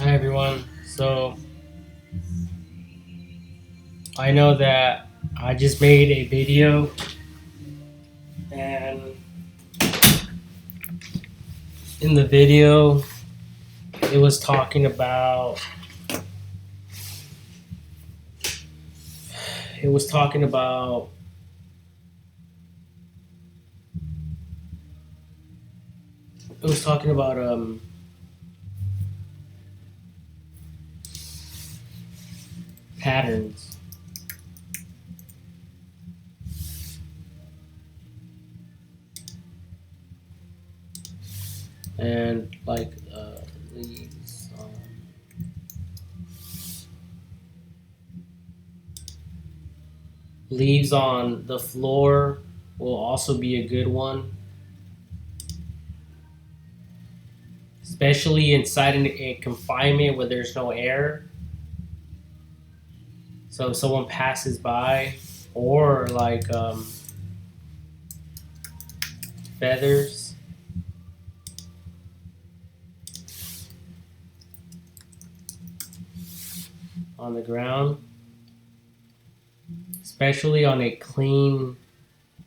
Hi everyone. So I know that I just made a video and in the video it was talking about it was talking about it was talking about patterns and like leaves leaves on the floor will also be a good one, especially inside a confinement where there's no air. So if someone passes by, or like feathers on the ground, especially on a clean,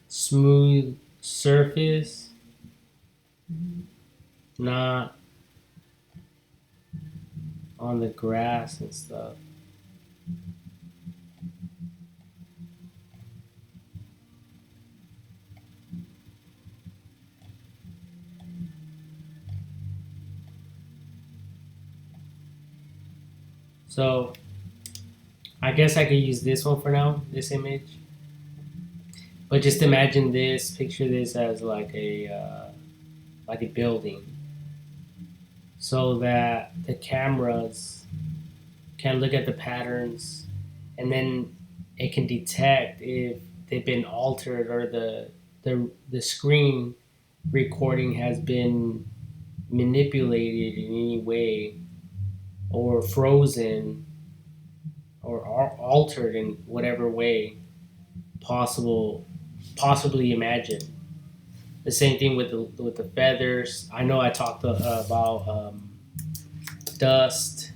smooth surface, not on the grass and stuff. So I guess I could use this one for now, this image. But just imagine this, picture this as like a building, so that the cameras can look at the patterns, and then it can detect if they've been altered or the screen recording has been manipulated in any way or frozen or altered in whatever way possibly imagined. The same thing with the feathers. I know I talked about dust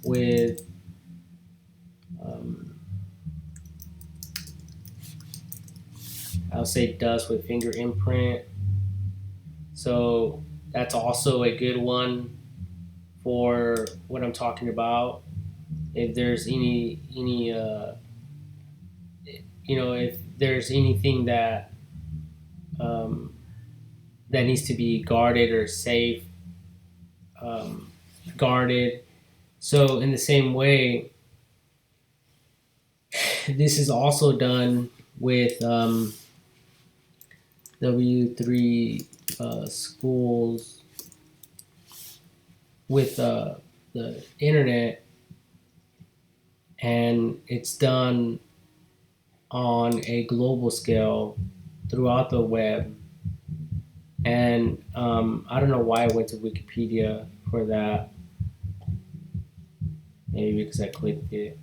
with um, I'll say dust with finger imprint. So that's also a good one for what I'm talking about. If there's any if there's anything um, that needs to be guarded or safe, um, guarded. So in the same way, this is also done with W3 schools with the internet, and it's done on a global scale throughout the web. And I don't know why I went to Wikipedia for that. Maybe because I clicked it.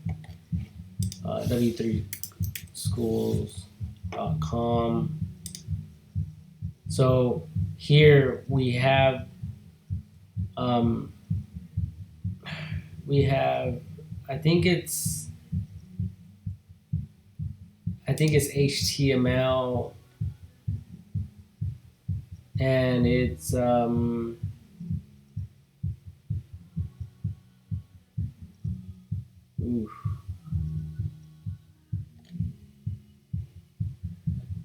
W3schools.com. So here um, we have I think it's HTML, and it's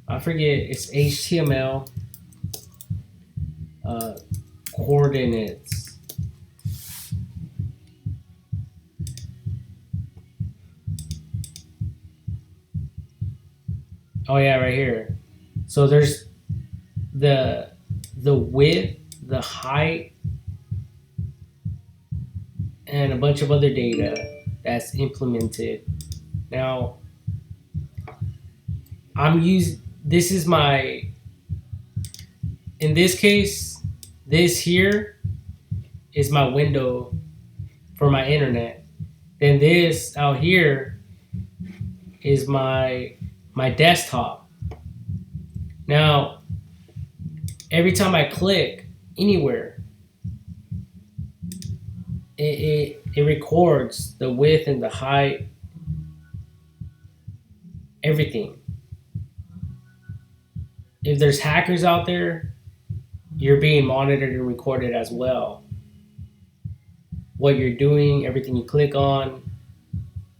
I forget, it's HTML uh, coordinates. Oh yeah, right here. So there's the width, the height, and a bunch of other data that's implemented. Now, this is my, in this case, this here is my window for my internet. Then this out here is my desktop. Now, every time I click anywhere, it records the width and the height, everything. If there's hackers out there, you're being monitored and recorded as well. What you're doing, everything you click on.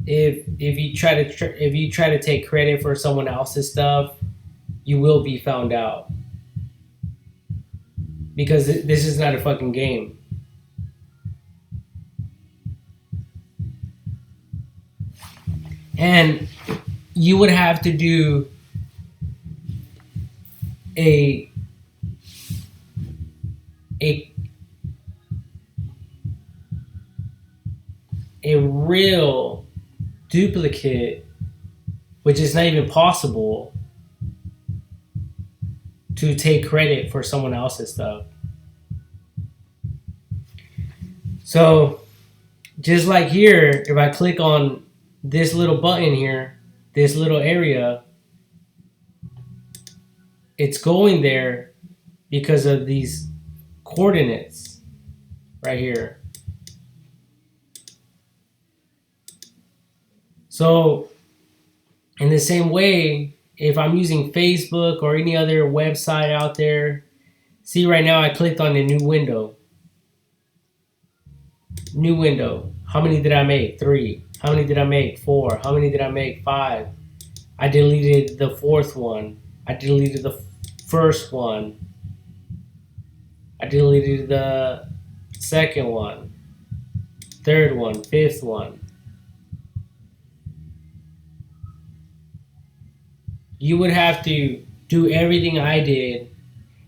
If you try to take credit for someone else's stuff, you will be found out, because this is not a fucking game. And you would have to do a real duplicate, which is not even possible, to take credit for someone else's stuff. So just like here, if I click on this little button here, this little area, it's going there because of these coordinates right here. So in the same way, if I'm using Facebook or any other website out there, see right now I clicked on a new window. New window. How many did I make? 3. How many did I make? 4. How many did I make? 5. I deleted the 4th one. I deleted the first one. I deleted the 2nd one. 3rd one. 5th one. You would have to do everything I did,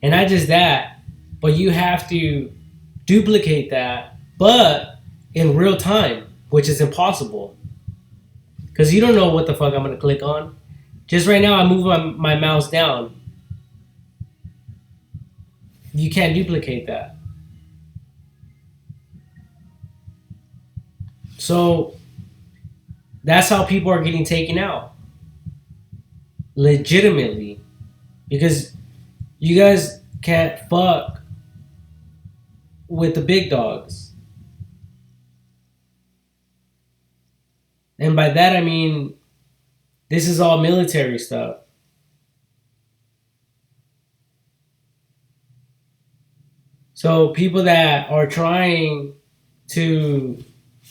and not just that, but you have to duplicate that, but in real time, which is impossible, because you don't know what the fuck I'm going to click on. Just right now, I move my mouse down. You can't duplicate that. So that's how people are getting taken out. Legitimately, because you guys can't fuck with the big dogs. And by that I mean this is all military stuff. So people that are trying to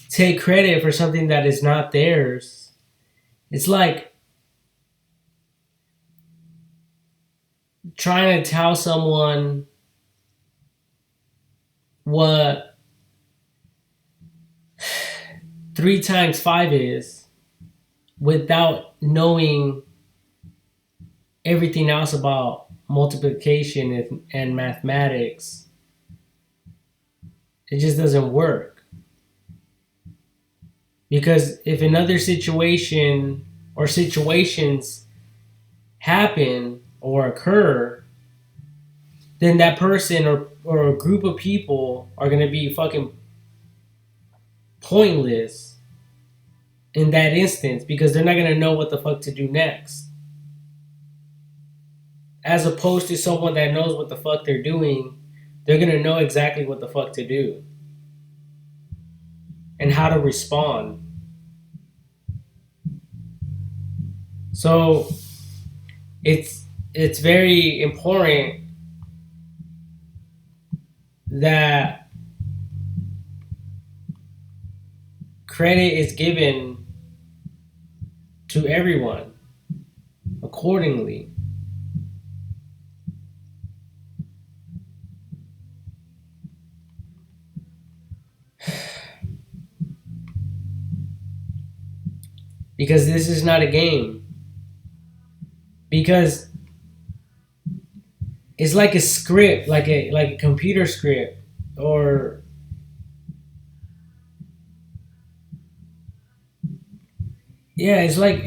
take credit for something that is not theirs, it's like trying to tell someone what 3 times 5 is without knowing everything else about multiplication and mathematics. It just doesn't work. Because if another situation or situations happen or occur, then that person or a group of people are going to be fucking pointless in that instance, because they're not going to know what the fuck to do next. As opposed to someone that knows what the fuck they're doing, they're going to know exactly what the fuck to do and how to respond. So it's very important that credit is given to everyone accordingly. Because this is not a game. Because it's like a script, like a computer script, or yeah, it's like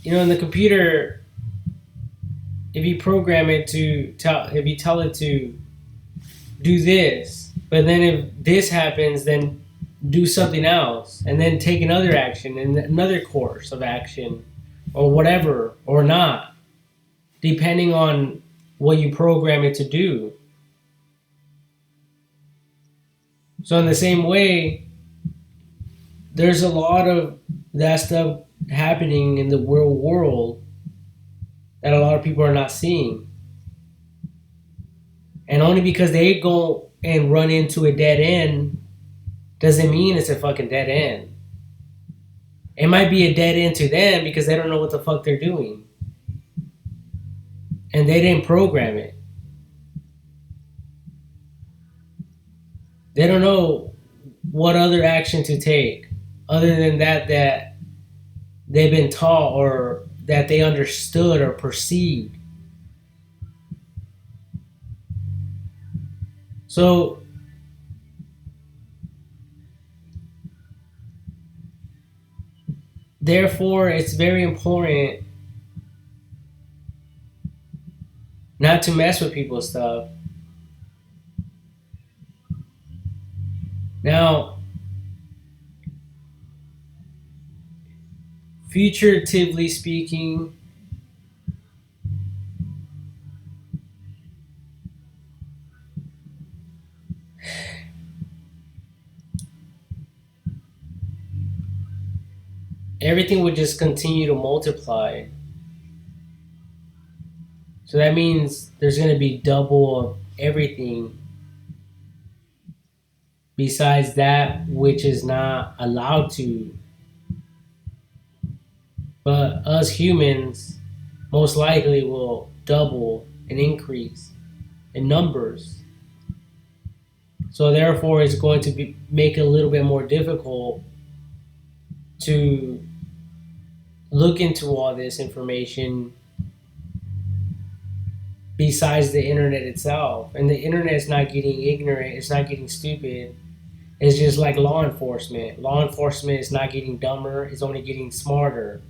in the computer, if you program it if you tell it to do this, but then if this happens, then do something else, and then take another action and another course of action or whatever, or not, depending on what you program it to do. So in the same way, there's a lot of that stuff happening in the real world that a lot of people are not seeing. And only because they go and run into a dead end doesn't mean it's a fucking dead end. It might be a dead end to them because they don't know what the fuck they're doing. And they didn't program it. They don't know what other action to take other than that they've been taught or that they understood or perceived. So therefore, it's very important not to mess with people's stuff. Now, figuratively speaking, everything would just continue to multiply. So that means there's going to be double of everything besides that which is not allowed to. But us humans most likely will double and increase in numbers. So therefore, it's going to make it a little bit more difficult to look into all this information besides the internet itself. And the internet is not getting ignorant, it's not getting stupid. It's just like law enforcement. Law enforcement is not getting dumber, it's only getting smarter.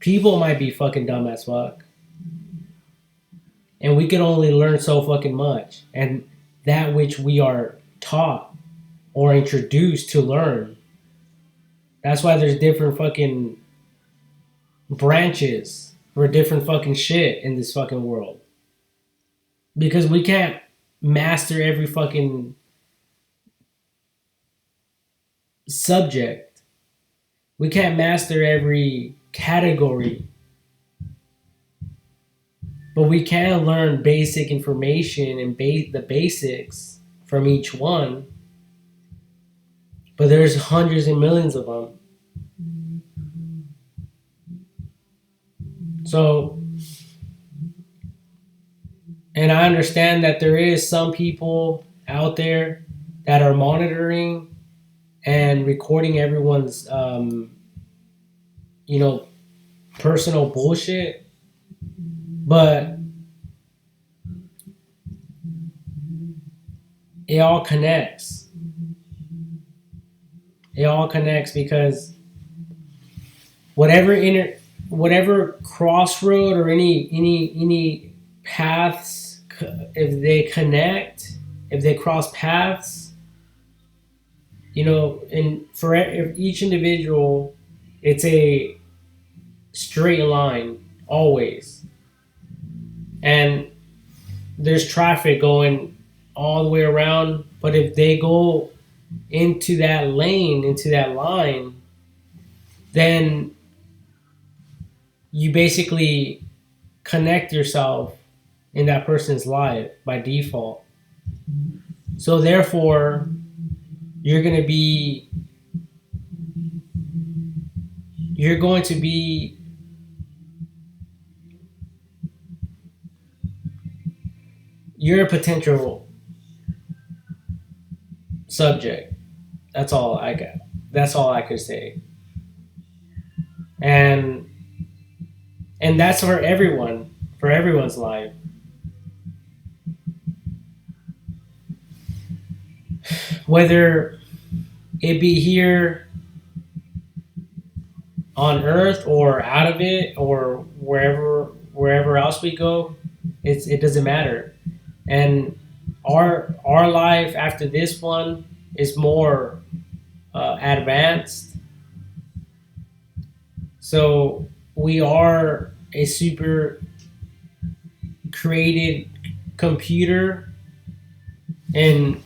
People might be fucking dumb as fuck. And we can only learn so fucking much. And that which we are taught or introduced to learn. That's why there's different fucking branches for different fucking shit in this fucking world. Because we can't master every fucking subject. We can't master every category. But we can learn basic information and the basics from each one. But there's hundreds and millions of them. So, and I understand that there is some people out there that are monitoring and recording everyone's, personal bullshit. But it all connects. It all connects because whatever crossroad or any paths, if they connect, if they cross paths, and for each individual, it's a straight line always. And there's traffic going all the way around, but if they go into that lane, into that line, then you basically connect yourself in that person's life by default. So therefore, you're going to be you're a potential subject. That's all I got. That's all I could say. And that's for everyone, for everyone's life. Whether it be here on Earth or out of it or wherever else we go, it doesn't matter. And our life after this one is more advanced. So we are a super created computer in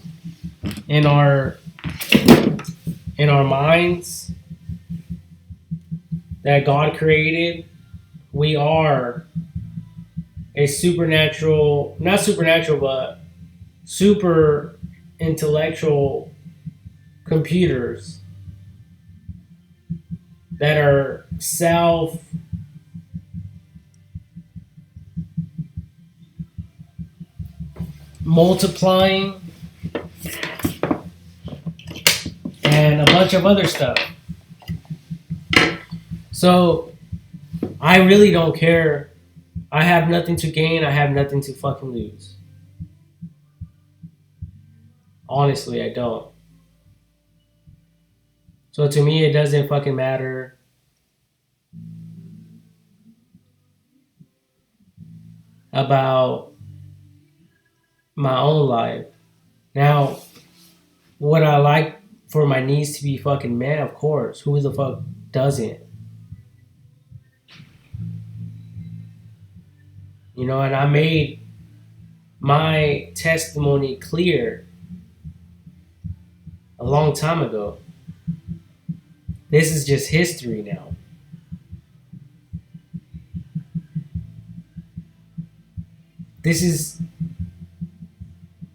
in our in our minds that God created, we are a supernatural, not supernatural, but super intellectual computers that are self multiplying and a bunch of other stuff. So I really don't care. I have nothing to gain. I have nothing to fucking lose. Honestly, I don't. So to me, it doesn't fucking matter about my own life. Now, would I like for my niece to be fucking mad? Of course. Who the fuck doesn't? You know, and I made my testimony clear a long time ago. This is just history now. This is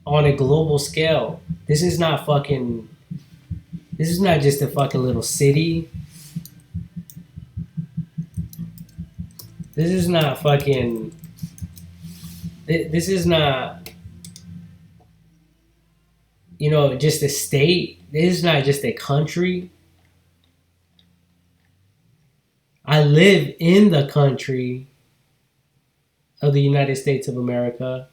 on a global scale. This is not just a fucking little city. This is not fucking. This is not, just a state. This is not just a country. I live in the country of the United States of America.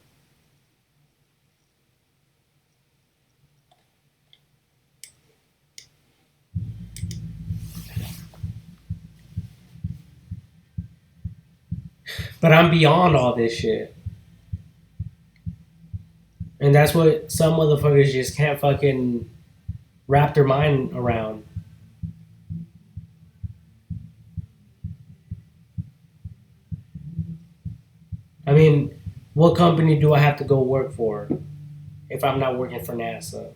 But I'm beyond all this shit. And that's what some motherfuckers just can't fucking wrap their mind around. I mean, what company do I have to go work for if I'm not working for NASA?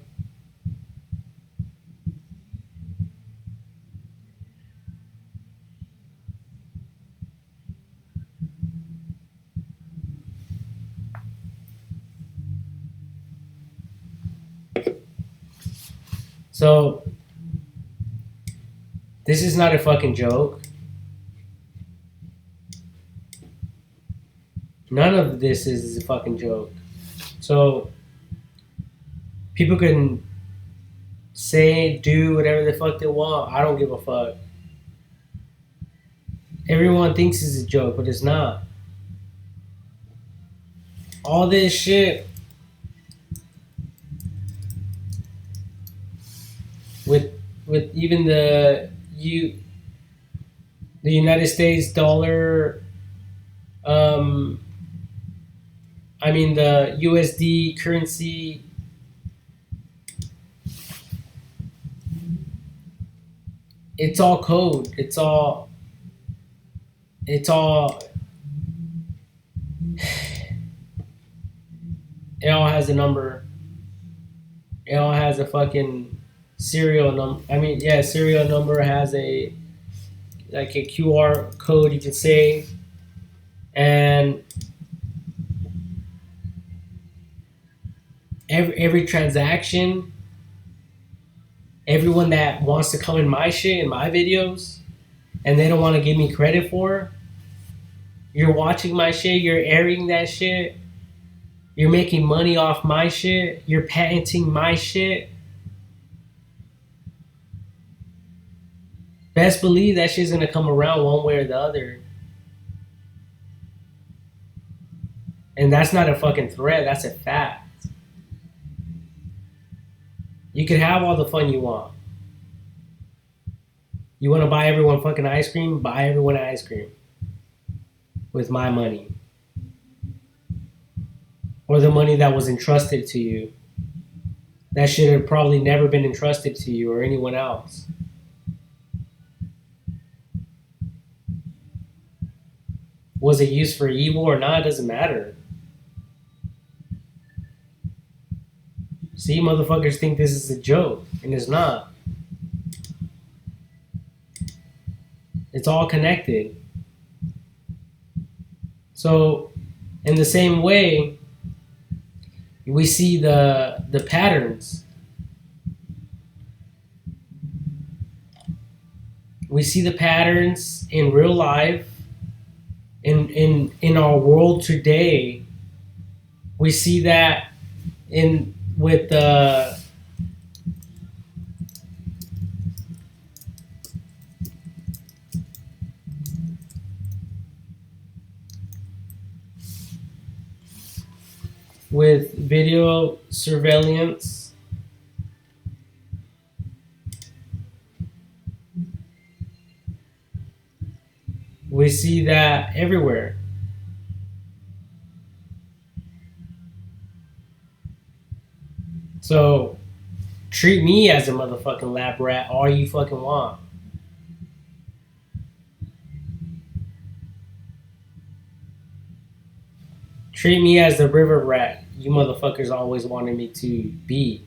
So, this is not a fucking joke. None of this is a fucking joke. So, people can say, do whatever the fuck they want. I don't give a fuck. Everyone thinks it's a joke, but it's not. All this shit with even the United States dollar, the USD currency, it's all code. It all has a number. It all has a fucking serial number. Serial number has a QR code, you could say, and every transaction, everyone that wants to come in my shit, in my videos, and they don't want to give me credit for, you're watching my shit, you're airing that shit, you're making money off my shit, you're patenting my shit. Best believe that shit's gonna come around one way or the other. And that's not a fucking threat, that's a fact. You can have all the fun you want. You want to buy everyone fucking ice cream? Buy everyone ice cream. With my money. Or the money that was entrusted to you. That should have probably never been entrusted to you or anyone else. Was it used for evil or not? It doesn't matter. See, motherfuckers think this is a joke, and it's not. It's all connected. So, in the same way, we see the patterns. We see the patterns in real life, in our world today. We see that in with the with video surveillance. We see that everywhere. So treat me as a motherfucking lab rat all you fucking want. Treat me as the river rat you motherfuckers always wanted me to be.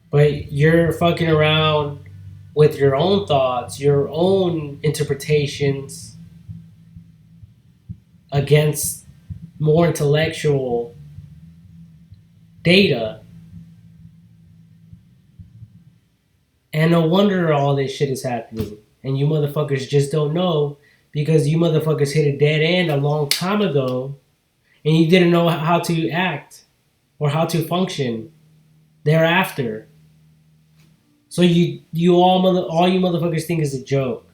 But you're fucking around with your own thoughts, your own interpretations against more intellectual data. And no wonder all this shit is happening. And you motherfuckers just don't know because you motherfuckers hit a dead end a long time ago and you didn't know how to act or how to function thereafter. So you all you motherfuckers think is a joke.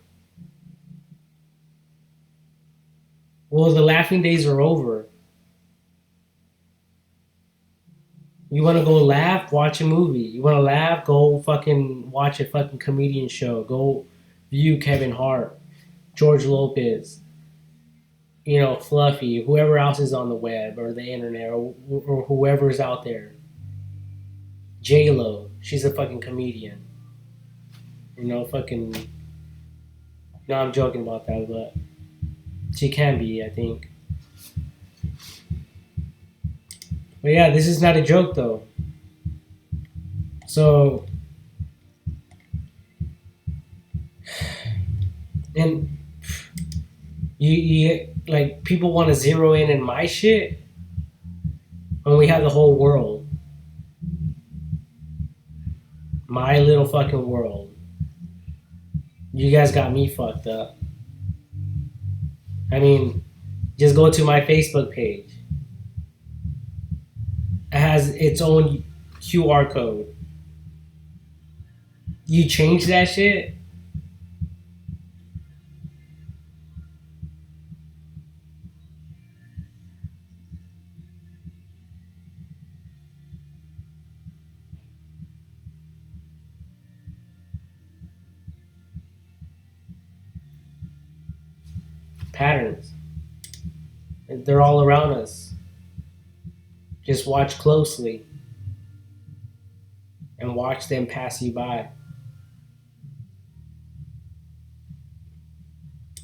Well, the laughing days are over. You want to go laugh? Watch a movie. You want to laugh? Go fucking watch a fucking comedian show. Go view Kevin Hart, George Lopez, Fluffy, whoever else is on the web or the internet or whoever's out there. J Lo, she's a fucking comedian. Fucking. No, I'm joking about that, but she can be, I think. But yeah, this is not a joke though. So, and you like people want to zero in my shit when we have the whole world, my little fucking world. You guys got me fucked up. I mean, just go to my Facebook page. It has its own QR code. You change that shit, patterns. They're all around us. Just watch closely and watch them pass you by.